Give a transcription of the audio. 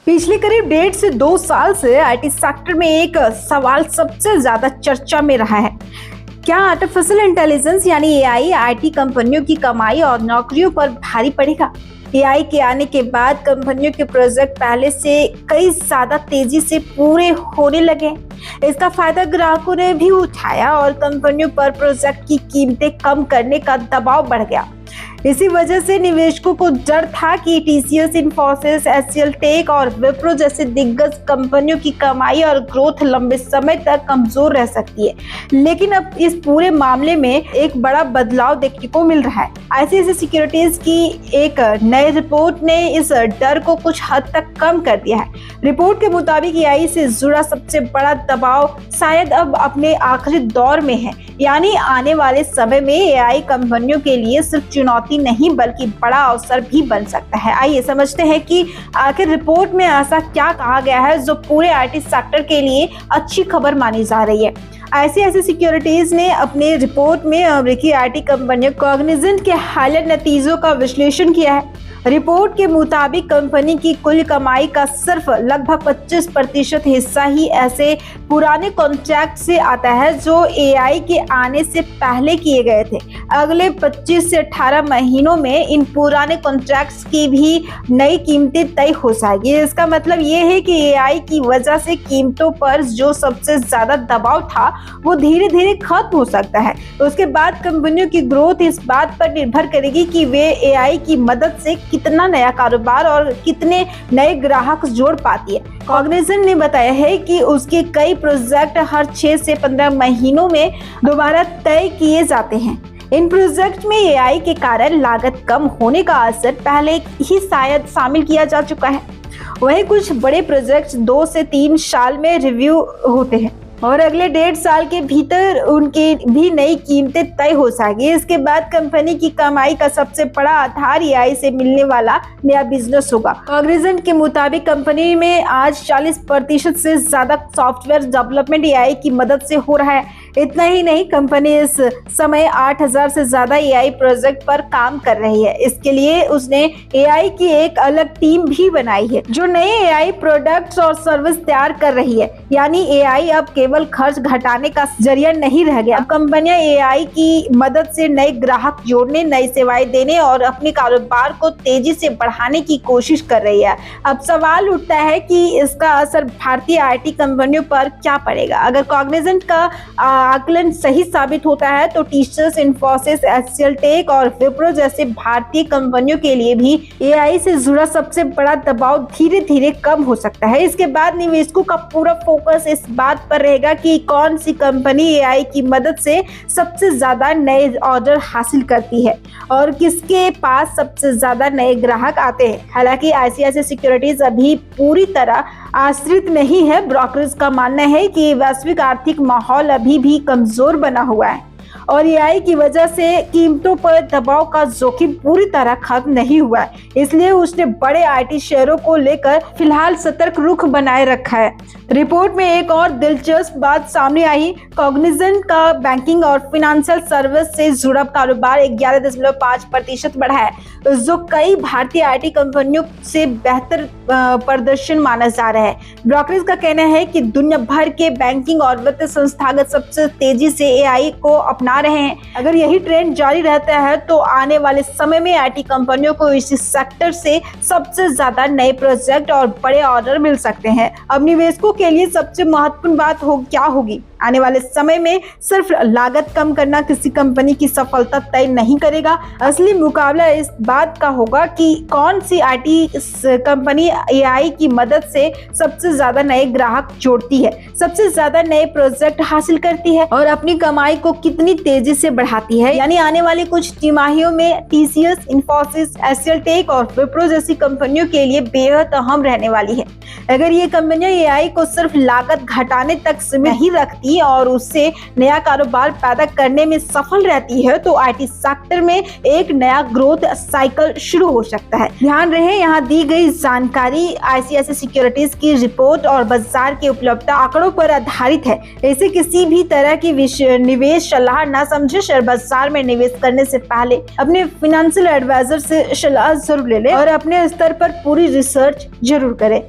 पिछले करीब 1.5 से 2 साल से आईटी सेक्टर में एक सवाल सबसे ज्यादा चर्चा में रहा है। क्या आर्टिफिशियल इंटेलिजेंस यानी एआई आईटी कंपनियों की कमाई और नौकरियों पर भारी पड़ेगा? एआई के आने के बाद कंपनियों के प्रोजेक्ट पहले से कई ज्यादा तेजी से पूरे होने लगे। इसका फायदा ग्राहकों ने भी उठाया और कंपनियों पर प्रोजेक्ट की कीमतें कम करने का दबाव बढ़ गया। इसी वजह से निवेशकों को डर था कि टीसीएस, इन्फोसिस, एचसीएल टेक और विप्रो जैसे दिग्गज कंपनियों की कमाई और ग्रोथ लंबे समय तक कमजोर रह सकती है। लेकिन अब इस पूरे मामले में एक बड़ा बदलाव देखने को मिल रहा है। आईसीआईसीआई सिक्योरिटीज की एक नई रिपोर्ट ने इस डर को कुछ हद तक कम कर दिया है। रिपोर्ट के मुताबिक एआई से जुड़ा सबसे बड़ा दबाव शायद अब अपने आखिरी दौर में है, यानी आने वाले समय में एआई कंपनियों के लिए सिर्फ चुनौती नहीं बल्कि बड़ा अवसर भी बन सकता है। आइए समझते हैं कि आखिर रिपोर्ट में ऐसा क्या कहा गया है जो पूरे आईटी सेक्टर के लिए अच्छी खबर मानी जा रही है। आईसीआईसीआई सिक्योरिटीज ने अपने रिपोर्ट में अमेरिकी आईटी कंपनियों कॉग्निजेंट के हालिया नतीजों का विश्लेषण किया है। रिपोर्ट के मुताबिक कंपनी की कुल कमाई का सिर्फ लगभग 25% हिस्सा ही ऐसे पुराने कॉन्ट्रैक्ट से आता है जो एआई के आने से पहले किए गए थे। अगले 25 से 18 महीनों में इन पुराने कॉन्ट्रैक्ट्स की भी नई कीमतें तय हो जाएगी। इसका मतलब ये है कि एआई की वजह से कीमतों पर जो सबसे ज्यादा दबाव था वो धीरे धीरे खत्म हो सकता है। उसके बाद कंपनियों की ग्रोथ इस बात पर निर्भर करेगी कि वे एआई की मदद से कितना नया कारोबार और कितने नए ग्राहक जोड़ पाती है। कॉग्निजेंट ने बताया है कि उसके कई प्रोजेक्ट हर 6 से 15 महीनों में दोबारा तय किए जाते हैं। इन प्रोजेक्ट में एआई के कारण लागत कम होने का असर पहले ही शायद शामिल किया जा चुका है। वहीं कुछ बड़े प्रोजेक्ट 2 से 3 साल में रिव्यू होते हैं और अगले 1.5 साल के भीतर उनकी भी नई कीमतें तय हो जाएगी। इसके बाद कंपनी की कमाई का सबसे बड़ा आधार एआई से मिलने वाला नया बिजनेस होगा। कॉग्निजेंट के मुताबिक कंपनी में आज 40% से ज्यादा सॉफ्टवेयर डेवलपमेंट एआई की मदद से हो रहा है। इतना ही नहीं, कंपनी इस समय 8000 से ज्यादा एआई प्रोजेक्ट पर काम कर रही है। इसके लिए उसने एआई की एक अलग टीम भी बनाई है जो नए एआई प्रोडक्ट्स और सर्विस तैयार कर रही है। यानी एआई अब केवल खर्च घटाने का जरिया नहीं रह गया। कंपनियां एआई की मदद से नए ग्राहक जोड़ने, नई सेवाएं देने और अपने कारोबार को तेजी से बढ़ाने की कोशिश कर रही है। अब सवाल उठता है कि इसका असर भारतीय आईटी कंपनियों पर क्या पड़ेगा। अगर कॉग्निजेंट का आकलन सही साबित होता है तो टीसीएस, इन्फोसिस, एचसीएल टेक और विप्रो जैसे भारतीय कंपनियों के लिए भी एआई से जुड़ा सबसे बड़ा दबाव धीरे धीरे कम हो सकता है। इसके बाद निवेशकों का पूरा फोकस इस बात पर रहेगा कि कौन सी कंपनी एआई की मदद से सबसे ज्यादा नए ऑर्डर हासिल करती है और किसके पास सबसे ज्यादा नए ग्राहक आते हैं। हालांकि आईसीआईसीआई सिक्योरिटीज अभी पूरी तरह आश्रित नहीं है। ब्रोकरेज का मानना है कि वैश्विक आर्थिक माहौल अभी भी कमजोर बना हुआ है और एआई की वजह से कीमतों पर दबाव का जोखिम पूरी तरह खत्म नहीं हुआ है। इसलिए उसने बड़े आईटी शेयरों को लेकर फिलहाल सतर्क रुख बनाए रखा है। रिपोर्ट में एक और दिलचस्प बात सामने आई। कॉग्निजेंट का बैंकिंग और फाइनेंशियल सर्विस से जुड़ा कारोबार 11.5% बढ़ा है, जो कई भारतीय आईटी कंपनियों से बेहतर प्रदर्शन माना जा रहा है। ब्रोकरेज का कहना है कि दुनिया भर के बैंकिंग और वित्तीय संस्थागत सबसे तेजी से एआई को अपना रहे हैं। अगर यही ट्रेंड जारी रहता है तो आने वाले समय में आईटी कंपनियों को इस सेक्टर से सबसे ज्यादा नए प्रोजेक्ट और बड़े ऑर्डर मिल सकते हैं। अब निवेशकों के लिए सबसे महत्वपूर्ण बात क्या होगी? आने वाले समय में सिर्फ लागत कम करना किसी कंपनी की सफलता तय नहीं करेगा। असली मुकाबला इस बात का होगा कि कौन सी आईटी कंपनी एआई की मदद से सबसे ज्यादा नए ग्राहक जोड़ती है, सबसे ज्यादा नए प्रोजेक्ट हासिल करती है और अपनी कमाई को कितनी तेजी से बढ़ाती है। यानी आने वाले कुछ तिमाहियों में टीसीएस, इन्फोसिस, एचसीएल टेक और विप्रो जैसी कंपनियों के लिए बेहद अहम रहने वाली है। अगर ये कंपनियां एआई को सिर्फ लागत घटाने तक सीमित नहीं रखती और उससे नया कारोबार पैदा करने में सफल रहती है तो आईटी सेक्टर में एक नया ग्रोथ साइकिल शुरू हो सकता है। ध्यान रहे, यहाँ दी गई जानकारी आईसीआईसीआई सिक्योरिटीज की रिपोर्ट और बाजार के उपलब्ध आंकड़ों पर आधारित है। ऐसे किसी भी तरह की निवेश सलाह ना समझे। शेयर बाजार में निवेश करने से पहले अपने फाइनेंशियल एडवाइजर से सलाह जरूर ले लें और अपने स्तर पर पूरी रिसर्च जरूर करें।